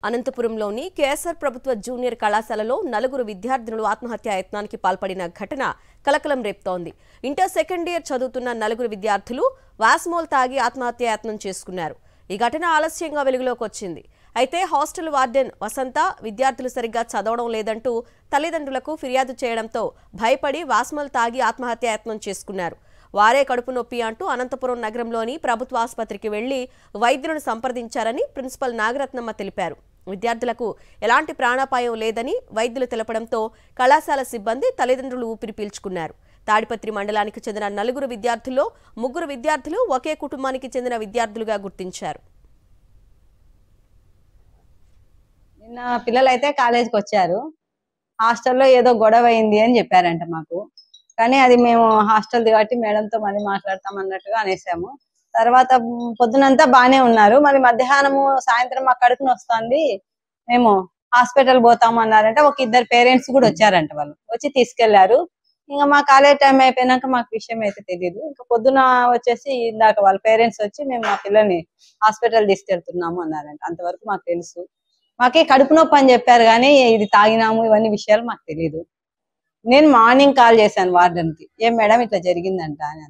అనంతపురంలోని KSR ప్రభుత్వ junior కళాశాలలో నలుగురు విద్యార్థులు ఆత్మహత్యా యత్నానికి పాల్పడిన ఘటన కలకలం రేపుతోంది. ఇంటర్ సెకండ్ ఇయర్ చదువుతున్న నలుగురు విద్యార్థులు వాస్మోల్ తాగి ఆత్మహత్యా యత్నం చేసుకున్నారు. ఈ ఘటన ఆలస్యంగా వెలుగులోకి వచ్చింది. అయితే హాస్టల్ వార్డెన్ వసంత విద్యార్థులు సరిగ్గా చదవడం లేదంటూ తల్లిదండ్రులకు ఫిర్యాదు చేయడంతో భయపడి వాస్మోల్ తాగి ఆత్మహత్యా యత్నం చేసుకున్నారు. వారే కడుపు నొప్పి అంటూ అనంతపురం నగరంలోని ప్రభుత్వ ఆసుపత్రికి వెళ్లి వైద్యులను సంప్రదించారని ప్రిన్సిపల్ నాగరత్నమ్మ తెలిపారు. విద్యార్థులకు ఎలాంటి ప్రాణాపాయం లేదని వైద్యులు తెలపడంతో కళాశాల సిబ్బంది తల్లిదండ్రులు ఊపిరి పీల్చుకున్నారు. తాడిపత్రి మండలానికి చెందిన నలుగురు విద్యార్థుల్లో ముగ్గురు విద్యార్థులు ఒకే కుటుంబానికి చెందిన విద్యార్థులుగా గుర్తించారు. నిన్న పిల్లలైతే కాలేజీకి వచ్చారు. హాస్టల్లో ఏదో గొడవ అయింది అని చెప్పారంట మాకు. కానీ అది మేము హాస్టల్ది కాబట్టి మేడంతో మళ్ళీ మాట్లాడతాం అన్నట్టుగా అనేసాము. తర్వాత పొద్దునంతా బానే ఉన్నారు. మళ్ళీ మధ్యాహ్నము సాయంత్రం మా కడుపుని వస్తుంది, మేము హాస్పిటల్ పోతాము అన్నారంట. ఒక ఇద్దరు పేరెంట్స్ కూడా వచ్చారంట. వాళ్ళు వచ్చి తీసుకెళ్లారు. ఇంకా మా కాలేజ్ టైం అయిపోయినాక మాకు విషయం అయితే తెలియదు. ఇంకా పొద్దున వచ్చేసి ఇందాక వాళ్ళ పేరెంట్స్ వచ్చి మేము మా పిల్లల్ని హాస్పిటల్ తీసుకెళ్తున్నాము అన్నారంట. అంతవరకు మాకు తెలుసు. మాకే కడుపు నొప్పి అని చెప్పారు, కానీ ఇది తాగినాము ఇవన్నీ విషయాలు మాకు తెలియదు. నేను మార్నింగ్ కాల్ చేశాను వార్డెన్ కి, ఏం మేడం ఇట్లా జరిగిందంట అని.